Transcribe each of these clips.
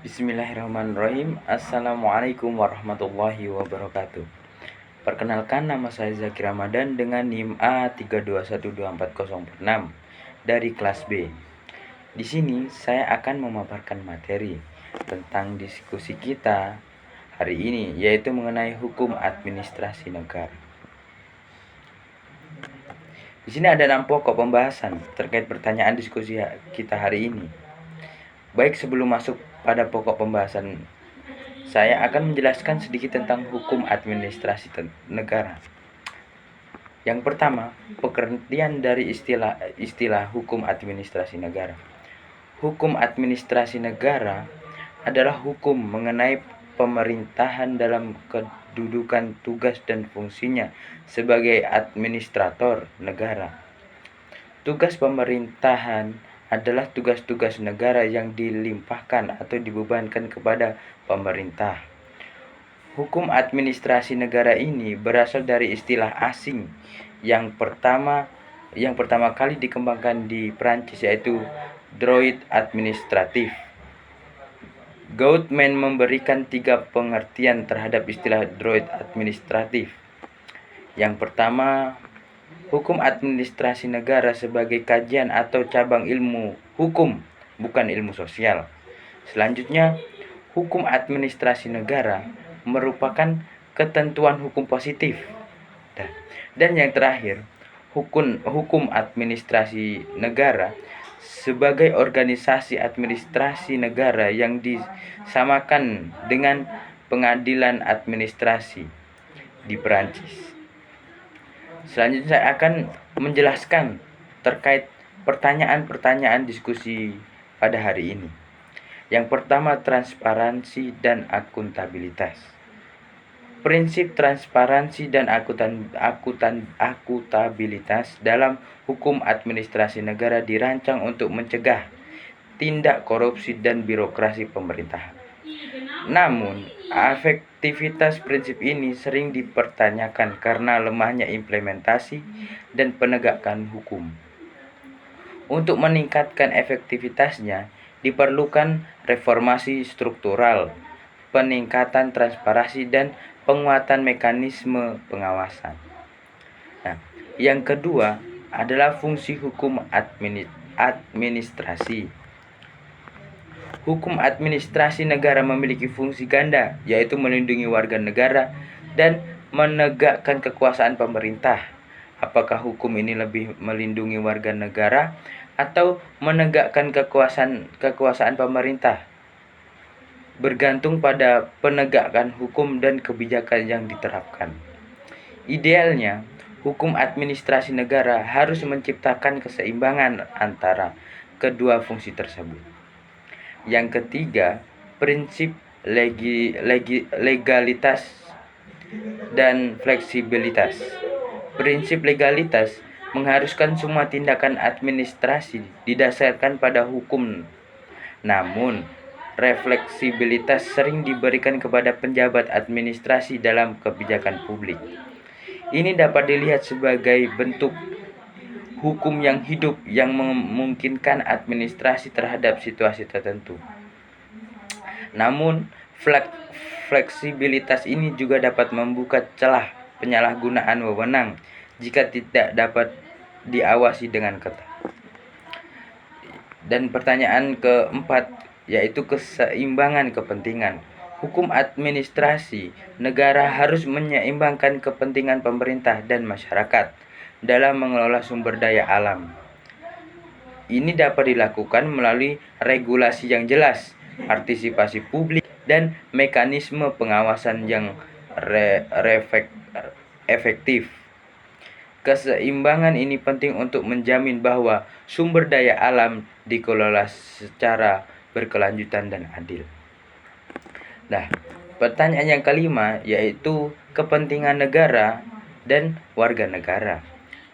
Bismillahirrahmanirrahim. Assalamualaikum warahmatullahi wabarakatuh. Perkenalkan, nama saya Zaki Ramadan dengan NIM A3212406 dari kelas B. Di sini saya akan memaparkan materi tentang diskusi kita hari ini, yaitu mengenai hukum administrasi negara. Di sini ada 6 pokok pembahasan terkait pertanyaan diskusi kita hari ini. Baik, sebelum masuk pada pokok pembahasan, saya akan menjelaskan sedikit tentang hukum administrasi negara. Yang pertama, pengertian dari istilah hukum administrasi negara. Hukum administrasi negara adalah hukum mengenai pemerintahan dalam kedudukan tugas dan fungsinya sebagai administrator negara. Tugas pemerintahan adalah tugas-tugas negara yang dilimpahkan atau dibebankan kepada pemerintah. Hukum administrasi negara ini berasal dari istilah asing yang pertama kali dikembangkan di Prancis, yaitu droit administratif. Goutman memberikan 3 pengertian terhadap istilah droit administratif. Yang pertama, hukum administrasi negara sebagai kajian atau cabang ilmu hukum, bukan ilmu sosial. Selanjutnya, hukum administrasi negara merupakan ketentuan hukum positif. Dan yang terakhir, hukum administrasi negara sebagai organisasi administrasi negara yang disamakan dengan pengadilan administrasi di Perancis. Selanjutnya saya akan menjelaskan terkait pertanyaan-pertanyaan diskusi pada hari ini. Yang pertama, transparansi dan akuntabilitas. Prinsip transparansi dan akuntabilitas dalam hukum administrasi negara dirancang untuk mencegah tindak korupsi dan birokrasi pemerintahan. Namun, efektivitas prinsip ini sering dipertanyakan karena lemahnya implementasi dan penegakan hukum. Untuk meningkatkan efektivitasnya, diperlukan reformasi struktural, peningkatan transparansi, dan penguatan mekanisme pengawasan. Yang kedua adalah fungsi hukum administrasi. Hukum administrasi negara memiliki fungsi ganda, yaitu melindungi warga negara dan menegakkan kekuasaan pemerintah. Apakah hukum ini lebih melindungi warga negara atau menegakkan kekuasaan pemerintah? Bergantung pada penegakan hukum dan kebijakan yang diterapkan. Idealnya, hukum administrasi negara harus menciptakan keseimbangan antara kedua fungsi tersebut. Yang ketiga, prinsip legalitas dan fleksibilitas. Prinsip legalitas mengharuskan semua tindakan administrasi didasarkan pada hukum. Namun, fleksibilitas sering diberikan kepada pejabat administrasi dalam kebijakan publik. Ini dapat dilihat sebagai bentuk hukum yang hidup yang memungkinkan administrasi terhadap situasi tertentu. Namun, fleksibilitas ini juga dapat membuka celah penyalahgunaan wewenang jika tidak dapat diawasi dengan ketat. Dan pertanyaan keempat, yaitu keseimbangan kepentingan. Hukum administrasi negara harus menyeimbangkan kepentingan pemerintah dan masyarakat dalam mengelola sumber daya alam. Ini dapat dilakukan melalui regulasi yang jelas, partisipasi publik, dan mekanisme pengawasan yang efektif. Keseimbangan ini penting untuk menjamin bahwa sumber daya alam dikelola secara berkelanjutan dan adil. Pertanyaan yang kelima, yaitu kepentingan negara dan warga negara.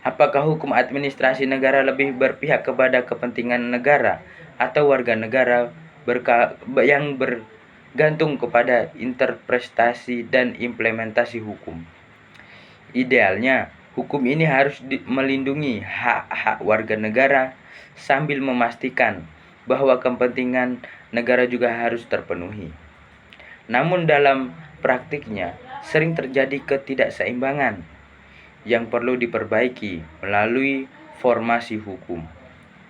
Apakah hukum administrasi negara lebih berpihak kepada kepentingan negara atau warga negara yang bergantung kepada interpretasi dan implementasi hukum? Idealnya, hukum ini harus melindungi hak-hak warga negara sambil memastikan bahwa kepentingan negara juga harus terpenuhi. Namun dalam praktiknya sering terjadi ketidakseimbangan yang perlu diperbaiki melalui formasi hukum.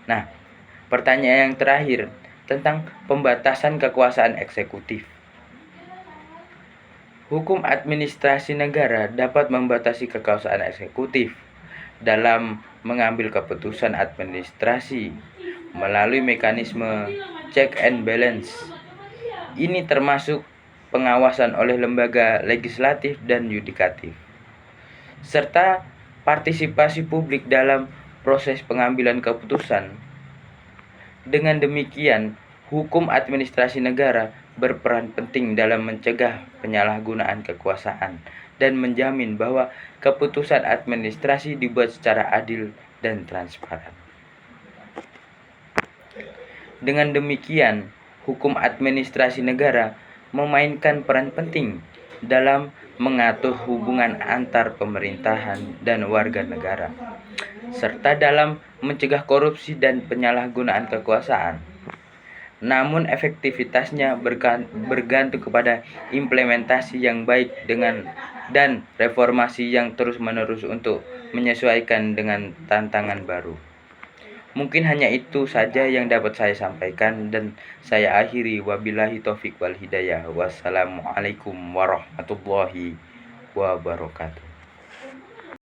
Nah, pertanyaan yang terakhir tentang pembatasan kekuasaan eksekutif. Hukum administrasi negara dapat membatasi kekuasaan eksekutif dalam mengambil keputusan administrasi melalui mekanisme check and balance. Ini termasuk pengawasan oleh lembaga legislatif dan yudikatif, serta partisipasi publik dalam proses pengambilan keputusan. Dengan demikian, hukum administrasi negara berperan penting dalam mencegah penyalahgunaan kekuasaan dan menjamin bahwa keputusan administrasi dibuat secara adil dan transparan. Dengan demikian, hukum administrasi negara memainkan peran penting dalam mengatur hubungan antar pemerintahan dan warga negara, serta dalam mencegah korupsi dan penyalahgunaan kekuasaan. Namun efektivitasnya bergantung kepada implementasi yang baik dan reformasi yang terus-menerus untuk menyesuaikan dengan tantangan baru. Mungkin hanya itu saja yang dapat saya sampaikan dan saya akhiri. Wabillahi taufik wal hidayah. Wassalamualaikum warahmatullahi wabarakatuh.